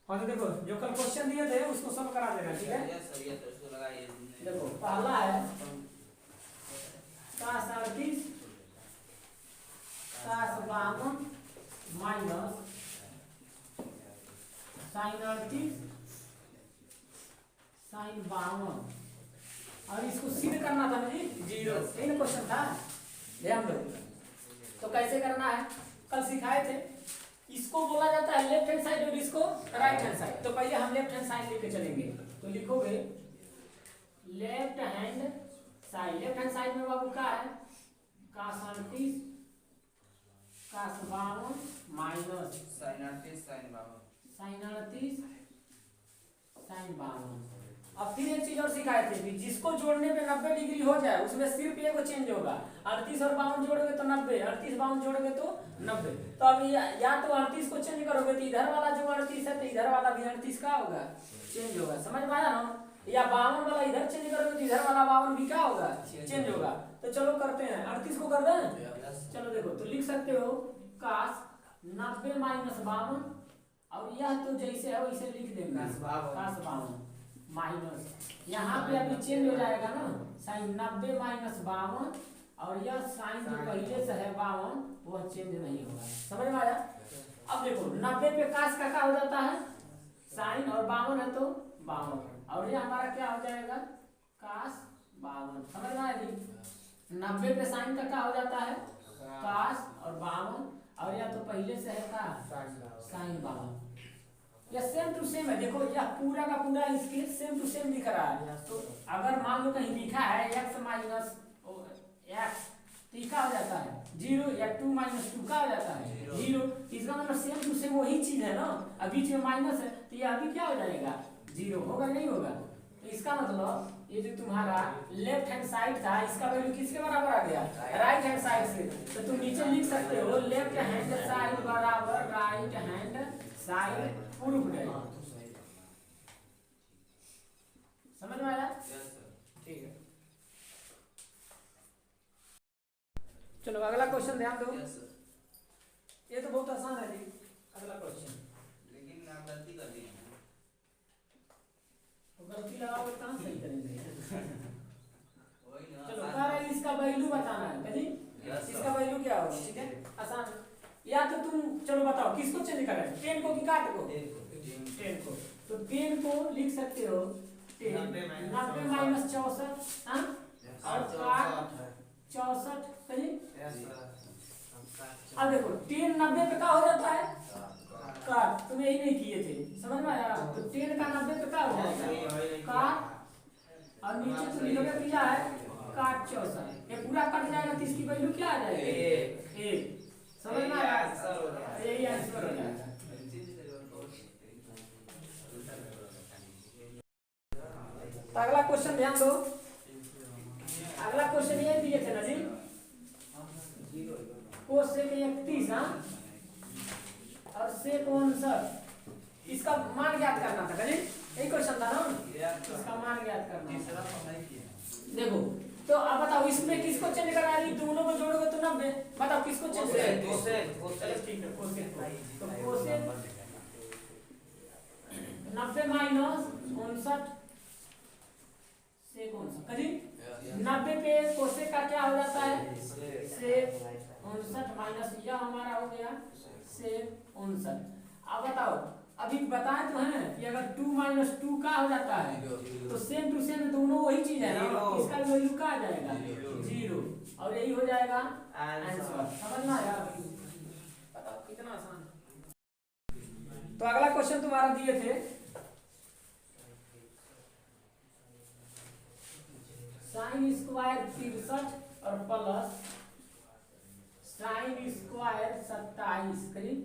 और तो देखो जो कल क्वेश्चन दिए थे उसको सॉल्व करा देना, ठीक है। देखो पहला है cos 38 cos 52 minus sin 38 sin 52, और इसको सिद्ध करना था ना जी, जीरो, यही ना क्वेश्चन था, ध्यान दो। तो कैसे करना है कल सिखाए थे। इसको बोला जाता है लेफ्ट हैंड साइड और इसको राइट हैंड साइड। तो पहले हम लेफ्ट हैंड साइड लेके चलेंगे, तो लिखोगे left hand side. Left hand side में बाबू क्या है, cos 38 cos 52 minus sin 38 sin 52 sin 38 sin 52। अब फिर एक चीज और सिखाए थे कि जिसको जोड़ने पे 90 डिग्री हो जाए उसमें सिर्फ एक चेंज होगा। 38 और 52 जोड़ोगे तो 90, 38 52 जोड़ोगे तो 90। तो अब या तो 38 को चेंज करोगे तो इधर वाला जो 38 है तो इधर वाला भी 38 का होगा, चेंज होगा, समझ में आया ना। या 52 वाला इधर चेंज करोगे तो इधर वाला 52 भी क्या होगा, चेंज होगा। तो चलो करते हैं, 38 को कर दें। चलो देखो तो लिख सकते हो cos 90 माइनस 52, और यह तो जैसे है वैसे लिख देंगे cos 52 माइनस, यहाँ पे अभी चेंज हो जाएगा ना, साइन 90 माइनस 52, और यह साइन जो पहले से है 52 वह चेंज नहीं होगा, समझ में आया। अब देखो 90 पे कास का क्या हो जाता है साइन, और 52 है तो 52, और ये हमारा क्या हो जाएगा कास 52, समझ में आया जी। 90 पे साइन का क्या हो जाता है कास और 52, और या तो पहले से है का साइन 52। यह सेम टू सेम है, देखो यह पूरा का पूरा इसके सेम टू सेम दिख रहा है। तो अगर मान लो कहीं लिखा है x माइनस x, तो क्या हो जाता है 0, या 2 माइनस 2 का हो जाता है 0। इसका मतलब सेम टू सेम वही चीज है ना, अब बीच में माइनस है तो यह अभी क्या हो जाएगा 0 होगा, नहीं होगा। तो इसका मतलब ये जो तुम्हारा लेफ्ट हैंड साइड था इसका वैल्यू किसके बराबर आ गया, राइट हैंड साइड से। तो तुम नीचे लिख सकते हो लेफ्ट हैंड साइड बराबर राइट हैंड साइड प्रूफ है, समझ में आया। ठीक है, चलो अगला क्वेश्चन ध्यान दो। ये तो बहुत आसान है जी, अगला क्वेश्चन। लेकिन आप गलती कर दिए तो गलती लगाओगे कहाँ सही करेंगे। वही ना। चलो कह रहे इसका वैल्यू बताना है कहीं, इसका वैल्यू क्या होगा, ठीक है आसान। या तो तुम चलो बताओ किसको चेंज करें, 10 को कि काट को, 10 को। तो 10 को लिख सकते हो 90 माइनस 64, और काट 64 कहीं। अब देखो 10 90 पे क्या हो जाता है काट, तुम यही नहीं किए थे, समझ में आया। तो 10 का 90 पे क्या हो जाएगा काट, और नीचे तो लिखोगे किया है काट 64, ये पूरा कट जाएगा तो इसकी वैल्यू क्या आ जाएगी 1, समझ में आया, यही आंसर हो जाएगा। तो अगला क्वेश्चन ध्यान दो, अगला क्वेश्चन ये दिए थे ना जी, कोसेक 31 और सेक 59, इसका मान ज्ञात करना था कहीं, यही क्वेश्चन था ना, इसका मान ज्ञात करना। देखो तो अब बताओ इसमें किसको चेंज करा रही, दोनों को जोड़ोगे तो 90, बताओ किसको चेंज करें, कोसेक, ठीक है कोसेक। तो कोसेक 90 माइनस 59 सेक 59, 90 पे कोसेक का क्या हो जाता है सेक 59 माइनस यह हमारा हो गया सेक 59। अब बताओ अभी बताए तो हैं कि अगर 2 माइनस 2 का हो जाता है तो सेम टू सेम दोनों वही चीज है ना, इसका वैल्यू क्या आ जाएगा 0, और यही हो जाएगा आंसर, समझ में आया। बताओ कितना आसान है। तो अगला क्वेश्चन तुम्हारा दिए थे साइन स्क्वायर 63 और प्लस साइन स्क्वायर 27 करीब,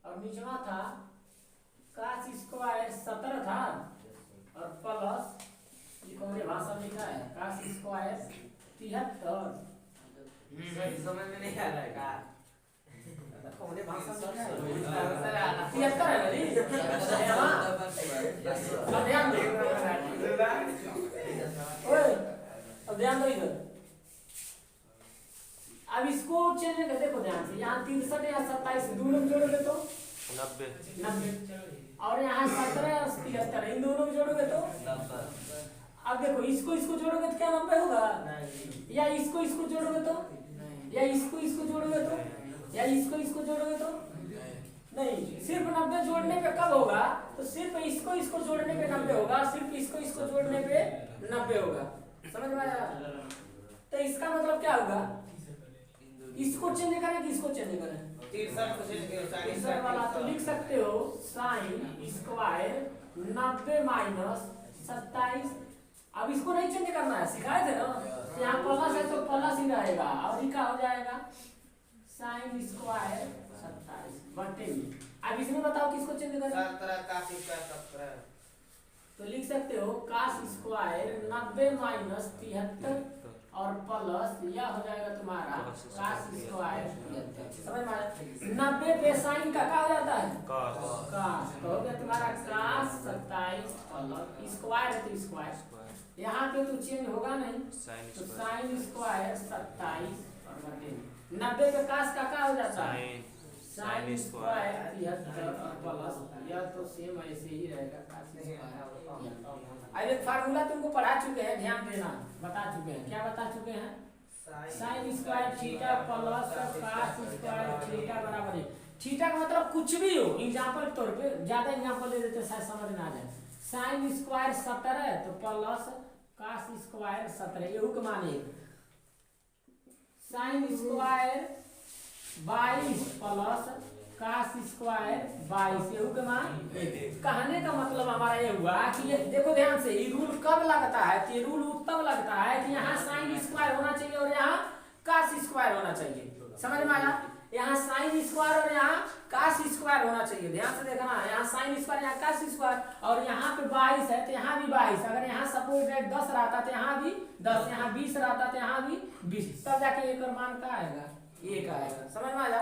और नीचवा था कास स्क्वायर 17 था, और प्लस ये कौन भाषा में लिखा है कास स्क्वायर 73, समझ में नहीं आ रहा है का कौन भाषा में लिखा है 73 है जी। अब ध्यान दो, ओए अब ध्यान दो इधर, अब इसको चेंज कर देखो ध्यान से, यहाँ 63 या 27 दोनों जोड़ोगे तो 90। और यहाँ 17 और 73, इन दोनों को जोड़ोगे तो अब देखो इसको इसको जोड़ोगे तो क्या 90 होगा, या इसको इसको जोड़ोगे तो, या इसको इसको जोड़ोगे तो, या इसको इसको जोड़ोगे तो नहीं, सिर्फ 90 जोड़ने पे कब होगा, तो सिर्फ इसको इसको जोड़ने पे 90 होगा, सिर्फ इसको इसको जोड़ने पे 90 होगा। समझ में आया? तो इसका मतलब क्या होगा, इसको चेंज करें कि इसको चेंज करें, 63 वाला तो लिख सकते हो साइन स्क्वायर 90 माइनस 27। अब इसको नहीं चेंज करना है, सिखाए थे ना, यहाँ प्लस है तो प्लस ही रहेगा, और ये क्या हो जाएगा साइन स्क्वायर 27 बटे में। अब इसमें बताओ किसको चेंज करें, 17 का 17 तो लिख सकते हो कास स्क्वायर 90 माइनस 73 और प्लस यह हो जाएगा तुम्हारा कास स्क्वायर 73। समझ में आया? 90 पे साइन का क्या हो जाता है कास, तो हो गया तुम्हारा कास 27 प्लस स्क्वायर है तो स्क्वायर, यहाँ पे तो चेंज होगा नहीं, तो साइन स्क्वायर 27 और बटे 90 पे कास का क्या हो जाता है साइन स्क्वायर 73 और प्लस यह तो सेम ऐसे ही रहेगा कास स्क्वायर। अब एक फार्मूला तुमको पढ़ा चुके हैं, ध्यान देना, बता चुके हैं, क्या बता चुके हैं, sine square theta plus cos square theta बराबर है। थीटा का मतलब कुछ भी हो, एग्जांपल के तौर पे ज्यादा एग्जांपल दे देते शायद समझ में आ जाए। साइन स्क्वायर 17 तो प्लस कास स्क्वायर 17, यहू के माने sine square 22 plus cos square 22, यहू के मान। कहने का मतलब हमारा ये हुआ कि ये देखो ध्यान से, ये रूल कब लगता है, तो ये रूल तब लगता है कि यहाँ साइन स्क्वायर होना चाहिए और यहाँ कास स्क्वायर होना चाहिए। समझ में आया? यहाँ साइन स्क्वायर और यहाँ कास स्क्वायर होना चाहिए, ध्यान से देखना, यहाँ साइन स्क्वायर यहाँ कास स्क्वायर, और यहाँ पे 22 है तो यहाँ भी 22, अगर यहाँ सपोज डेट 10 रहता तो यहाँ भी 10, यहाँ 20 रहता तो यहाँ भी 20, तब जाके एक और मान का आएगा, एक आएगा। समझ में आया?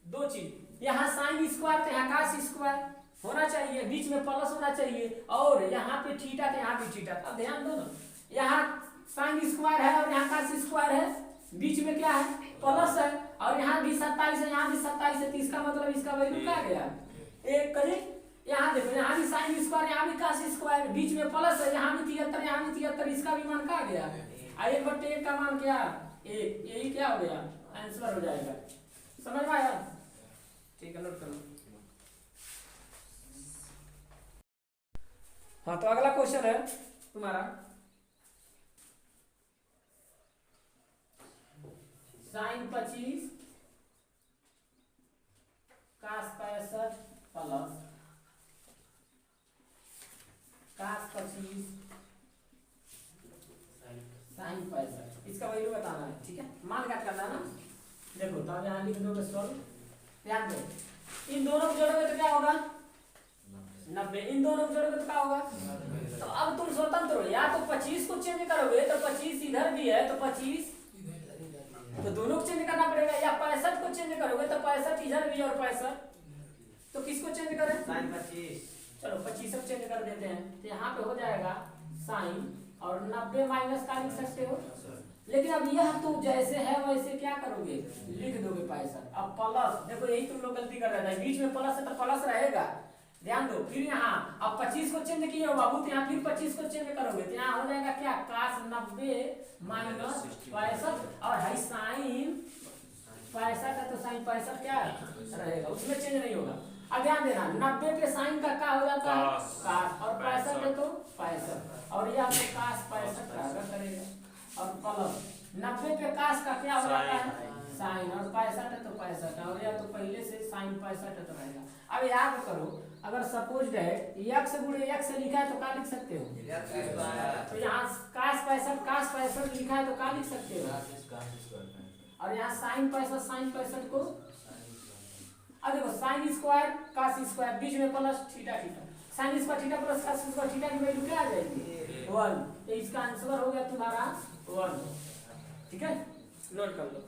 दो चीज, यहाँ साइन स्क्वायर तो यहाँ कास स्क्वायर होना चाहिए, बीच में प्लस होना चाहिए, और यहाँ पे थीटा तो यहाँ पे थीटा। अब ध्यान दो ना, यहाँ साइन स्क्वायर है और यहाँ कास स्क्वायर है, बीच में क्या है प्लस है, और यहाँ भी 27 है, यहाँ भी 27 है, तो इसका मतलब इसका वैल्यू क्या गया एक करीब। यहाँ देखो, यहाँ भी साइन स्क्वायर, यहाँ भी कास स्क्वायर, बीच में प्लस है, यहाँ भी 73, यहाँ भी 73, इसका भी मान क्या गया, 1/1 का मान क्या, एक, यही क्या हो गया आंसर हो जाएगा। समझ में आया? ठीक है, नोट करो। हाँ, तो अगला क्वेश्चन है तुम्हारा साइन 25 कास 65 प्लस कास 25 साइन 65, इसका वैल्यू बताना है। ठीक है, मान ज्ञात करना है ना। देखो तो अब यहाँ लिख दोगे सॉल्व, ध्यान दो, इन दोनों को जोड़ोगे तो क्या होगा 90, इन दोनों को जोड़ोगे तो क्या होगा, तो अब तुम स्वतंत्र हो, या तो 25 को चेंज करोगे तो 25 इधर भी है तो 25 तो दोनों को चेंज करना पड़ेगा, या 65 को चेंज करोगे तो 65 इधर भी और 65, तो किसको चेंज करें साइन 25, चलो 25 को चेंज कर देते हैं, तो यहाँ पे हो जाएगा साइन और 90 माइनस का लिख सकते हो, लेकिन अब यह तो जैसे है वैसे क्या करोगे लिख दोगे 65। अब प्लस, देखो यही तुम लोग गलती कर रहे थे, बीच में प्लस है तो प्लस रहेगा, ध्यान दो। फिर यहाँ अब 25 को चेंज किए हो बाबू, तो यहाँ फिर 25 को चेंज करोगे तो यहाँ हो जाएगा क्या कास 90 माइनस 65, और है साइन 65 है तो साइन 65 क्या रहेगा, उसमें चेंज नहीं होगा। अब ध्यान देना, 90 पे साइन का क्या हो जाता है कास, और 65 पे तो 65, और ये आपको कास 65 का करेगा, और प्लस 90 पे कास का क्या हो जाता है साइन, और 65 है तो 65, और या तो पहले से साइन 65 तो रहेगा। अब याद करो, अगर सपोज है x गुणे x से लिखा है तो क्या लिख सकते हो, तो यहाँ कास 65 लिखा है तो क्या लिख सकते हो, और यहाँ साइन 65 को, अब देखो साइन स्क्वायर कास स्क्वायर, बीच में plus theta theta, sine square theta plus cos square theta की वैल्यू क्या आ जाएगी 1, तो इसका आंसर हो गया तुम्हारा 1। ठीक है, नोट कर लो।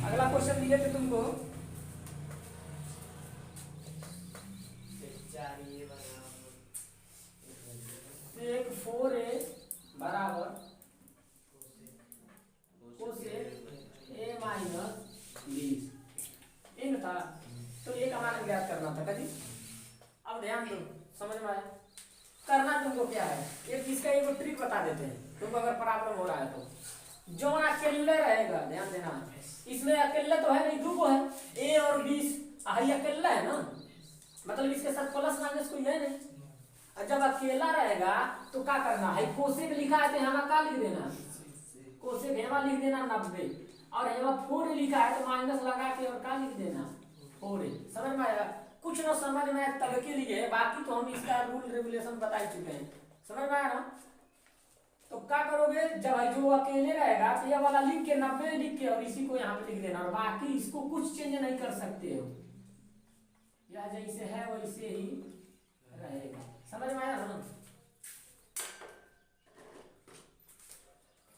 अगला क्वेश्चन दिए थे तुमको, एक 4a बराबर कोसेक a माइनस 20 इन था, तो एक हमारे ज्ञात करना था कभी। अब ध्यान दो, समझ में आया? करना तुमको क्या है, एक इसका एक ट्रिक बता देते हैं तुमको अगर प्रॉब्लम हो रहा है तो। जो अकेले रहेगा, ध्यान देना, इसमें अकेले तो है नहीं, दो को है, ए और बी, ये अकेला है ना, मतलब इसके साथ प्लस माइनस कोई है नहीं। और जब अकेला रहेगा तो क्या करना है, कोसेक लिखा है तो यहाँ का लिख देना, कोसेक यहाँ लिख देना 90, और यहाँ 4 लिखा है तो माइनस लगा के और का लिख देना 4। समझ में आया? कुछ ना समझ में तब के लिए, बाकी तो हम इसका रूल रेगुलेशन बता ही चुके हैं। समझ में आया ना? तो क्या करोगे, जब जो अकेले रहेगा तो ये वाला लिख के 90 लिख के और इसी को यहाँ पे लिख देना, और बाकी इसको कुछ चेंज नहीं कर सकते हो, या जैसे है वैसे ही रहेगा। समझ में आया ना?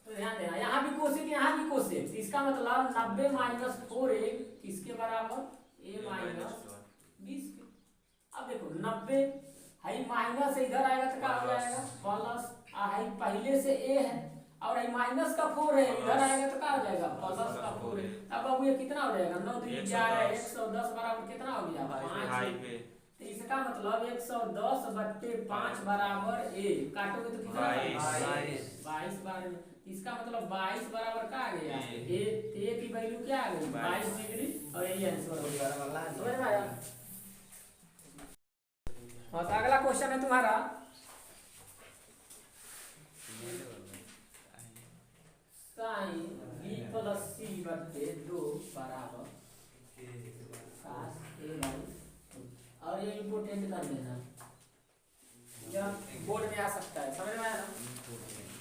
तो ध्यान देना, यहाँ भी कोसेक यहाँ भी कोसेक, इसका मतलब 90 माइनस 4a किसके बराबर, a माइनस 20 के। अब देखो 90 है माइनस इधर आएगा तो क्या हो जाएगा प्लस, है पहले से a है और ये माइनस का 4 है, इधर आएगा तो क्या हो जाएगा प्लस का 4 है। अब बाबू ये कितना हो जाएगा, 9 2 11 110 बराबर कितना हो गया 5। तो इसका मतलब 110 बट्टे 5 बराबर a, काटोगे तो कितना 22 बार। इसका मतलब 22 बराबर क्या आ गया, a की वैल्यू क्या आ गई 22 डिग्री, और यही आंसर हो गया। समझ में आया? हाँ, तो अगला क्वेश्चन है तुम्हारा, साइन b प्लस c बट्टे 2 बराबर cos a बाई 2, और ये इम्पोर्टेंट कर देना, जब बोर्ड में आ सकता है। समझ में आया ना?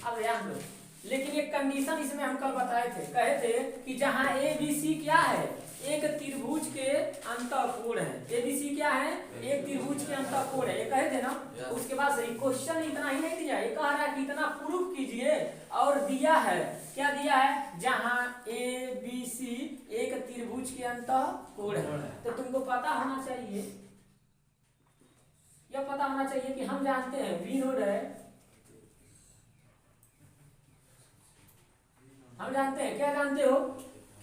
अब ध्यान दो, लेकिन एक कंडीशन इसमें हम कल बताए थे, कहे थे कि जहाँ ए बी सी क्या है, एक त्रिभुज के अंतःकोण है। ए बी सी क्या है, एक त्रिभुज के अंतःकोण है, ये कहे थे ना। उसके बाद सही क्वेश्चन इतना ही नहीं दिया, ये कह रहा है कि इतना प्रूफ कीजिए, और दिया है, क्या दिया है, जहाँ ए बी सी एक त्रिभुज के अंतःकोण है। तो तुमको पता होना चाहिए, यह पता होना चाहिए कि हम जानते हैं बी नोड है, हम जानते हैं, क्या जानते हो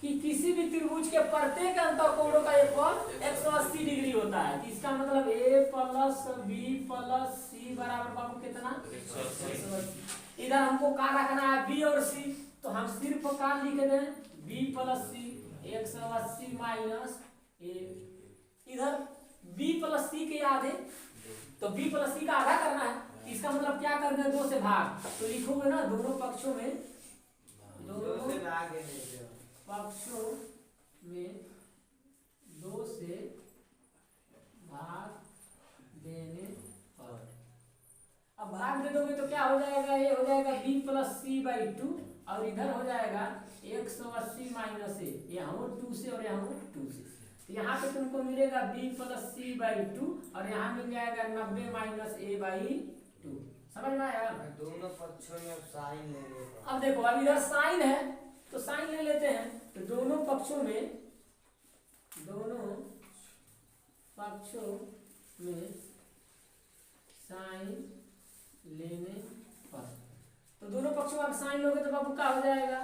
कि किसी भी त्रिभुज के प्रत्येक अंतःकोणों का एक कोण 180 डिग्री होता है। इसका मतलब a plus b plus c बराबर बाबू कितना 180। इधर हमको क्या रखना है, b और c, तो हम सिर्फ क्या लिख दें b plus c 180 minus a, इधर b प्लस c के आधे, तो b प्लस c का आधा करना है। इसका मतलब क्या कर दे, 2 से भाग, तो लिखोगे ना दोनों पक्षों में, दोनों पक्षों में 2 से भाग देने पर, अब भाग दे दोगे तो क्या हो जाएगा, ये हो जाएगा b प्लस सी बाई 2, और इधर हो जाएगा 180 माइनस ए, यहाँ 2 से और यहाँ 2 से, तो यहाँ पे तुमको मिलेगा b प्लस सी बाई 2, और यहाँ मिल जाएगा 90 माइनस ए बाई 2। समझ में आया? दोनों पक्षों में साइन ले लेगा। अब देखो, अब इधर साइन है तो साइन ले लेते हैं, तो दोनों पक्षों में साइन लेने पर, तो दोनों पक्षों में आप साइन लोगे तो बाबू क्या हो जाएगा,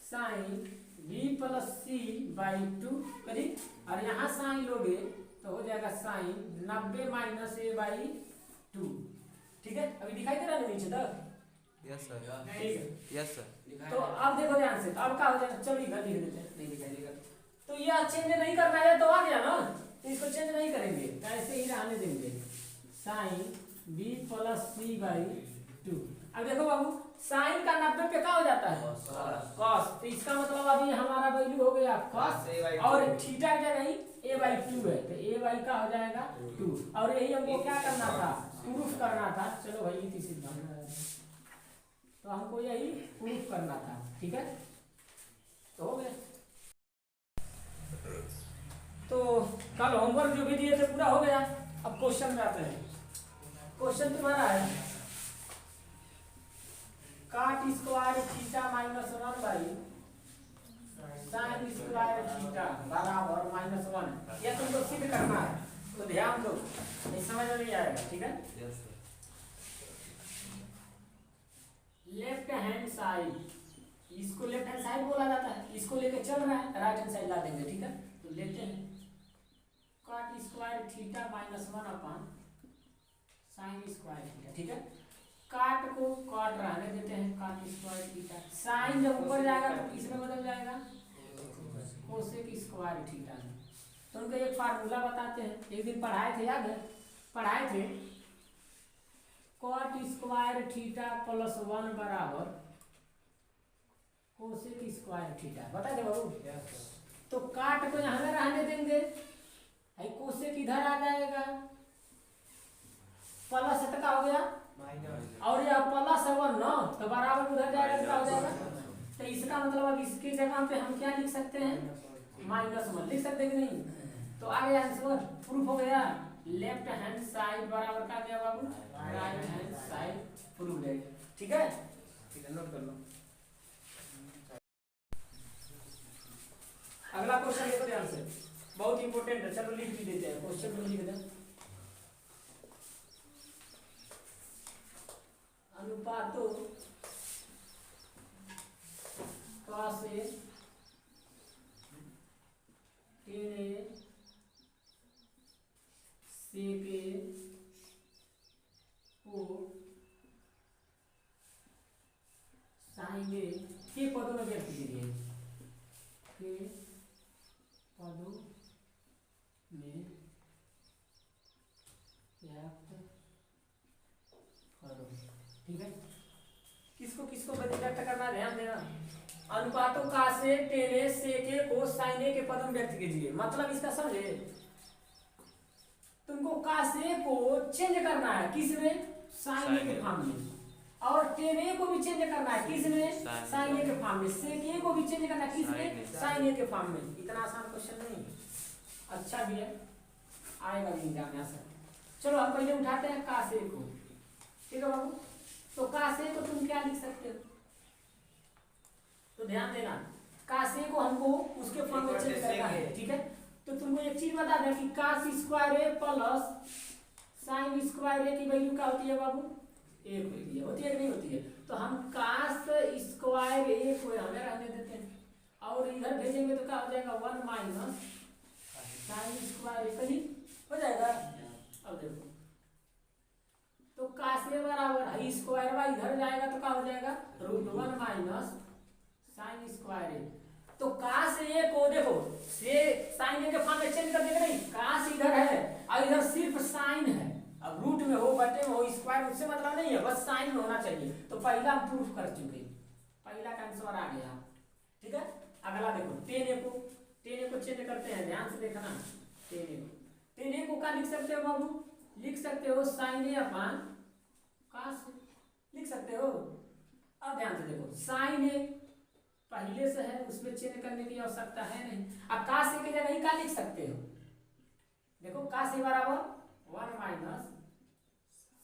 sine b plus C by 2 करीब, और यहाँ साइन लोगे तो हो जाएगा साइन 90 माइनस ए बाई 2। ठीक है, अभी दिखाई दे रहा है नीचे तक? यस सर, ठीक है, यस सर। तो अब देखो ध्यान से, अब क्या हो जाएगा, चलो इधर लिख देते हैं, नहीं दिखाई देगा तो यह चेंज नहीं करना है, तो आ गया ना, तो इसको चेंज नहीं करेंगे, ऐसे ही रहने देंगे, sine b plus C by 2। अब देखो बाबू, साइन का 90 पे क्या हो जाता है cos, तो इसका मतलब अभी हमारा वैल्यू हो गया cos, और थीटा की जगह a बाई 2 है, तो a बाई का हो जाएगा 2, और यही हमको क्या करना था, प्रूफ करना था। चलो भाई इसी सिद्धांत, तो हमको यही प्रूफ करना था। ठीक है, तो हो गया। तो कल होमवर्क जो भी दिए थे पूरा हो गया। अब क्वेश्चन में आते हैं। क्वेश्चन तुम्हारा है काट square theta minus 1 by sine square theta बराबर -1, यह तुमको सिद्ध करना है, तो ध्यान दो, नहीं समझ में नहीं आएगा। ठीक है, yes sir. Left hand side, इसको लेफ्ट हैंड साइड बोला जाता है, इसको लेके चल रहा है, राइट हैंड साइड ला देंगे। ठीक है, तो लेते हैं काट square theta minus 1 upon sine square theta. ठीक है, काट को काट रहने देते हैं, काट स्क्वायर थीटा। साइन जब ऊपर जाएगा तो किसमें बदल जाएगा, कोसेक स्क्वायर थीटा में। तो उनको एक फार्मूला बताते हैं, एक दिन पढ़ाए थे, याद है पढ़ाए थे, कॉट स्क्वायर थीटा प्लस 1 बराबर कोसेक स्क्वायर थीटा। बता दे बाबू। तो काट को यहाँ में रहने देंगे, कोसेक इधर आ जाएगा, प्लस टका हो गया और यह प्लस है 1 ना, तो बराबर उधर जाएगा तो क्या हो जाएगा। तो इसका मतलब अब इसकी जगह पे हम क्या लिख सकते हैं, -1 लिख सकते हैं कि नहीं। तो आ गया आंसर, प्रूफ हो गया। लेफ्ट हैंड साइड बराबर का गया बाबू, राइट हैंड साइड प्रूफ है। ठीक है, ठीक है, नोट कर लो। अगला क्वेश्चन देखो ध्यान से, बहुत इंपॉर्टेंट है। चलो लिख भी देते हैं, क्वेश्चन को लिख दें। अनुपातों का से टेन सेके को साइन के पदों में व्यक्त कीजिए, के पदों में व्यक्त करो। ठीक है, किसको किसको व्यक्त करना है, ध्यान देना। अनुपातों का से टेन सेके को साइन के पद में व्यक्त कीजिए। मतलब इसका समझे, तुमको का से को चेंज करना है, किसमें, साइन के फॉर्म में, और टेन को भी चेंज करना है, किसमें, साइन के फॉर्म में, सेके को भी चेंज करना है, किसमें, साइन के फॉर्म में। इतना आसान क्वेश्चन नहीं, अच्छा भी है, आएगा भी एग्जाम में आसान। चलो हम पहले उठाते हैं का से को। ठीक है बाबू, तो का से को तुम क्या लिख सकते हो, तो ध्यान देना, का से को हमको उसके फॉर्म में चेंज करना है। ठीक है, तो तुमको एक चीज बता दें कि कास स्क्वायर ए प्लस साइन स्क्वायर ए की वैल्यू क्या होती है बाबू, 1 होती है कि नहीं होती है। तो हम कास स्क्वायर ए को हमें रहने देते हैं, और इधर भेजेंगे तो क्या हो जाएगा, 1 माइनस साइन स्क्वायर ए कहीं हो जाएगा। अब देखो, तो कास ए बराबर स्क्वायर वाई इधर जाएगा तो क्या हो जाएगा, √1 माइनस साइन स्क्वायर ए। तो कास ए को देखो से साइन ए के फॉर्म में चेंज कर देंगे, नहीं, कास इधर है और इधर सिर्फ साइन है। अब रूट में हो, बटे में हो, स्क्वायर उससे मतलब नहीं है, बस साइन में होना चाहिए। तो पहला हम प्रूफ कर चुके, पहला का आंसर आ गया। ठीक है, अगला देखो, टेन ए को चेंज करते हैं, ध्यान से देखना। टेन ए को क्या लिख सकते हो बाबू, लिख सकते हो साइन ए अपॉन कास, लिख सकते हो। अब ध्यान से देखो, साइन ए पहले से है, उसमें चेंज करने की आवश्यकता है नहीं। अब कास ए की जगह ही क्या लिख सकते हो, देखो कास ए बराबर 1 माइनस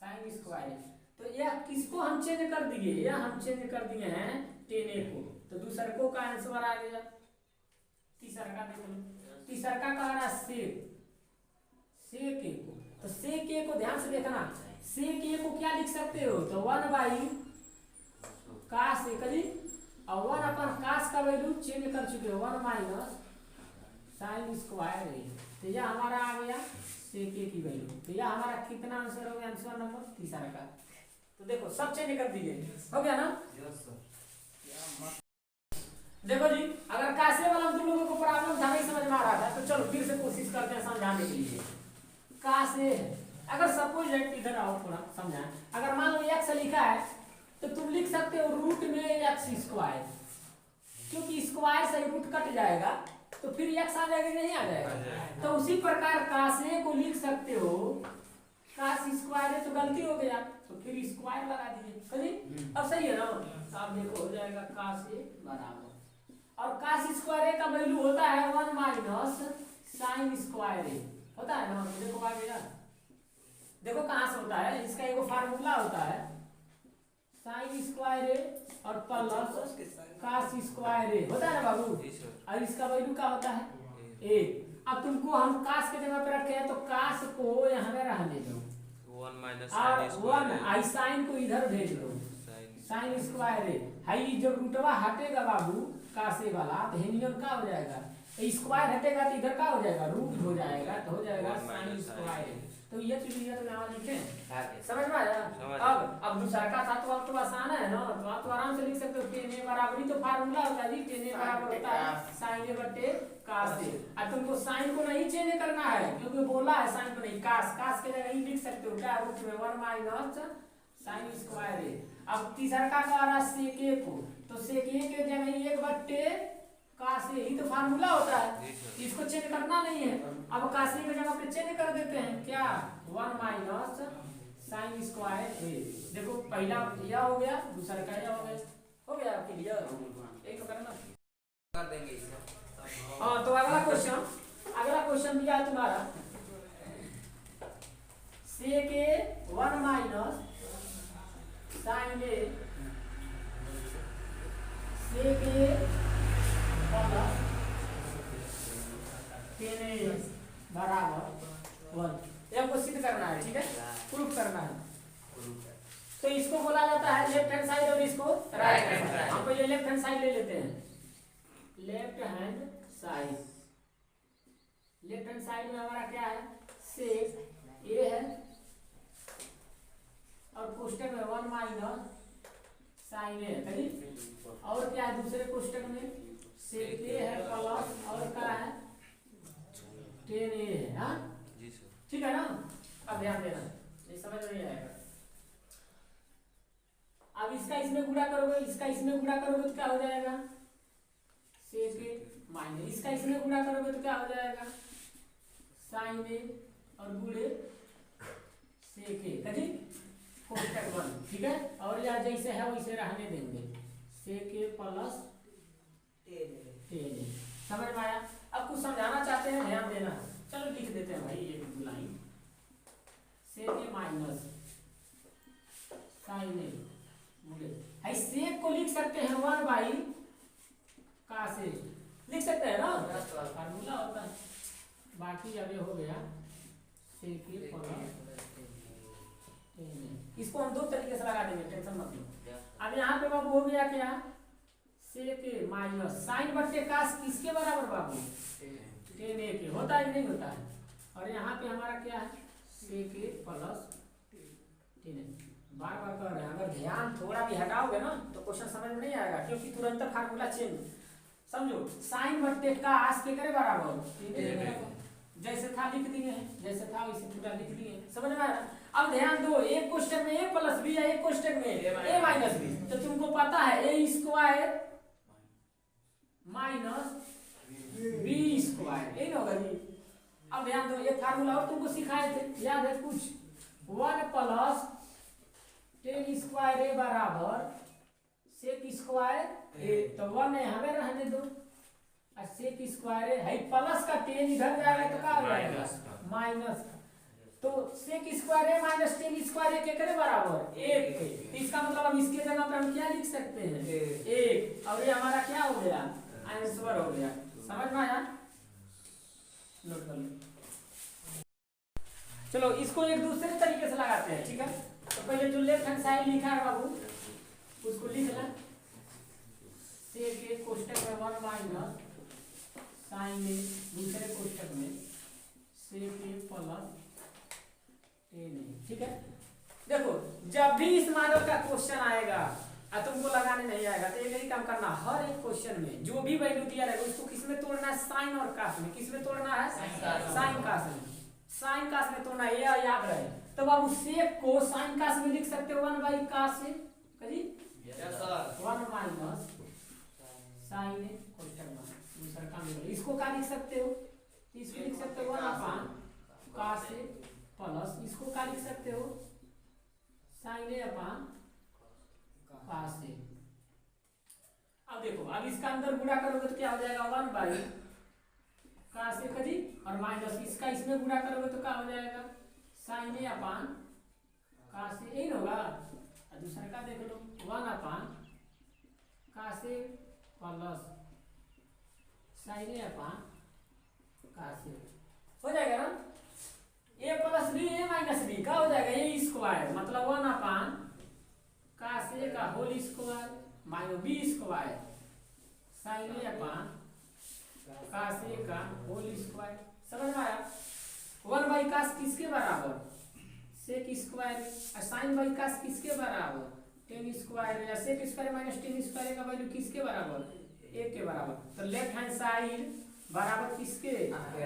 साइन स्क्वायर। तो यह किसको हम चेंज कर दिए, यह हम चेंज कर दिए हैं टेन ए को। तो दूसरे को का आंसर आ गया। तीसरा का देखो, तीसरा का कह रहा सेक ए को। तो सेक ए को ध्यान से देखना, सेक ए को क्या लिख सकते हो, तो 1 बाई कास ए करी, और 1 अपन कास का वैल्यू चेंज कर चुके हो, 1 माइनस साइन स्क्वायर ए। तो यह हमारा आ गया सेक ए की वैल्यू। तो यह हमारा कितना आंसर हो गया, आंसर नंबर तीसरा का। तो देखो सब चेंज कर दिए, हो गया ना। देखो जी, अगर कासे वाला तुम लोगों को प्रॉब्लम था, नहीं समझ में आ रहा था, तो चलो फिर से कोशिश करते हैं समझाने के लिए। कासे अगर सपोज इधर आओ थोड़ा समझाएं। अगर मान लो x लिखा है तो तुम लिख सकते हो रूट में x स्क्वायर, क्योंकि स्क्वायर से रूट कट जाएगा तो फिर x आ जाएगा, नहीं आ जाएगा। तो उसी प्रकार कासे को लिख सकते हो, कास स्क्वायर है तो गलती हो गया, तो फिर स्क्वायर लगा दीजिए। अब सही है ना। अब देखो हो जाएगा कासे बराबर, और कास स्क्वायर का वैल्यू होता है 1 माइनस साइन स्क्वायर होता है ना। देखो आ गया, देखो कहाँ से होता है, इसका एक फार्मूला होता है साइन स्क्वायर और प्लस कास स्क्वायर होता है ना बाबू। और इसका वैल्यू क्या होता है, 1। अब तुमको हम कास के जगह पे रखे हैं, तो कास को यहाँ में रहने दो, 1 माइनस और 1 आई साइन को इधर भेज दो, साइन स्क्वायर है। जब रूटवा हटेगा बाबू कासे वाला, तो हेनियन क्या हो जाएगा, स्क्वायर हटेगा तो इधर क्या हो जाएगा, रूट हो जाएगा, तो हो जाएगा साइन तो ये चीज लिया तो यहाँ लिखे आगे समझ में आया। समझ अब दूसरा का था तो अब तो आसान है ना, तो आप तो आराम से लिख सकते हो टेन ए बराबर ही तो फार्मूला होता है जी, टेन ए बराबर होता है साइन ए बटे कास ए। अब तुमको साइन को नहीं चेंज करना है क्योंकि बोला है साइन को नहीं, कास के जगह ही लिख सकते हो क्या रूट में 1 माइनस साइन स्क्वायर ए। अब तीसरा का आ रहा सेक ए को, तो सेक ए के जगह 1 बटे कास ए ही तो फार्मूला होता है, इसको चेंज करना नहीं है। अब कास ए की जगह पे चेंज कर देते हैं क्या 1 माइनस साइन स्क्वायर ए। देखो पहला यह हो गया, दूसरा का यह हो गया आपके लिए एक तो करना कर देंगे इसको। हाँ तो अगला क्वेश्चन दिया है तुम्हारा सेक ए 1 माइनस साइन ए सेक ए प्लस टेन ए बराबर 1 ये को सिद्ध करना है, ठीक है, प्रूफ करना है। तो इसको बोला जाता है लेफ्ट हैंड साइड और इसको राइट हैंड साइड। हम पहले लेफ्ट हैंड साइड ले लेते हैं, left hand side. Left hand side में हमारा क्या है सेक ए है और कोष्टक में 1 माइनस साइन ए है, और क्या है दूसरे कोष्टक में सेक ए है प्लस और क्या है टेन ए है। हाँ ठीक है ना। अब ध्यान देना, ये समझ नहीं आएगा। अब इसका इसमें गुणा करोगे, इसका इसमें गुणा करोगे तो क्या हो जाएगा सेक ए माइनस, इसका इसमें गुणा करोगे तो क्या हो जाएगा साइन ए और गुणे सेक ए कभी कोष्टक 1, ठीक है। और यार जैसे है वैसे रहने देंगे सेक ए प्लस टेन ए। समझ में आया। अब कुछ समझाना चाहते हैं, ध्यान देना, चलो लिख देते हैं भाई एक लाइन सेक ए माइनस साइन ए है। सेक को लिख सकते हैं 1 बाई का से लिख सकते हैं ना, फार्मूला होता है। बाकी अब ये हो गया सेक ए प्लस इसको हम 2 तरीके से लगा देंगे, टेंशन मत लो। अब यहाँ पे बाबू हो गया क्या सेक ए माइनस साइन बटे कास किसके बराबर बाबू टेन ए के, होता है नहीं होता है। और यहाँ पे हमारा क्या है सेक ए प्लस टेन ए। बार बार कर रहे हैं, अगर ध्यान थोड़ा भी हटाओगे ना तो क्वेश्चन समझ में नहीं आएगा, क्योंकि तुरंत फार्मूला चेंज। समझो साइन बटे कास के करे बराबर जैसे था लिख दिए हैं, जैसे था वैसे पूरा लिख दिए, समझ में आया। अब ध्यान दो, एक क्वेश्चन में ए प्लस बी है, एक क्वेश्चन में ए माइनस बी, तो तुमको पता है ए स्क्वायर माइनस बी स्क्वायर यही होगा जी। अब ध्यान दो, ये फार्मूला और तुमको सिखाए थे, याद है कुछ 1 प्लस टेन स्क्वायर ए बराबर सेक स्क्वायर ए, तो 1 है हमें रहने दो, और सेक स्क्वायर है प्लस का टेन इधर जाएगा तो क्या हो जाएगा माइनस, तो सेक स्क्वायर है माइनस टेन स्क्वायर ए के करे बराबर 1 के। इसका मतलब अब इसके जगह पर हम क्या लिख सकते हैं 1, और ये हमारा क्या हो गया आंसर हो गया। समझ में आया, नोट कर लो। चलो इसको एक दूसरे तरीके से लगाते हैं, ठीक है। तो पहले जो लेफ्ट हैंड साइड लिखा है बाबू उसको लिख लें, सेक ए कोष्टक में 1 माइनस साइन ए, दूसरे कोष्टक में सेक ए प्लस टेन ए, ठीक है। देखो जब भी इस मॉडल का क्वेश्चन आएगा और तुमको लगाने नहीं आएगा तो एक ही काम करना, हर एक क्वेश्चन में जो भी वैल्यू दिया रहेगा उसको किस में तोड़ना है साइन और कास में। किस में तोड़ना है साइन कास में, साइन कास में तोड़ना है, ये याद रहे। तो बाबू सेक को साइन कास में लिख सकते हो 1 बाई कास से कभी 1 माइनस साइन ए कोष्टक में, दूसरा काम है इसको क्या लिख सकते हो, इसको लिख सकते हो 1 अपान कास ए प्लस इसको क्या लिख सकते हो साइन ए अपान कास ए। अब देखो अब इसका अंदर गुणा करोगे तो क्या हो जाएगा 1 बाई कास ए कभी, और माइनस इसका इसमें गुणा करोगे तो क्या हो जाएगा साइन ए अपान कास ए, यही होगा। और दूसरा का देख लो 1 अपान cos A plus sign A upon cos ए हो जाएगा ना। ए प्लस बी ए माइनस बी क्या हो जाएगा ए स्क्वायर, मतलब 1 अपान कास ए का whole square minus B square sine A upon cos A का होल स्क्वायर। समझ में आया। वन बाई कास किसके बराबर, सेक स्क्वायर, और साइन बाई कास किसके बराबर, टेन स्क्वायर, या sec square minus tan square का वैल्यू किसके बराबर, 1 के बराबर। तो लेफ्ट हैंड साइड बराबर किसके,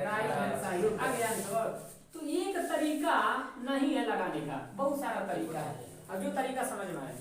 राइट हैंड साइड। आ गया आंसर। तो एक तरीका नहीं है लगाने का, बहुत सारा तरीका है, और जो तरीका समझ में आए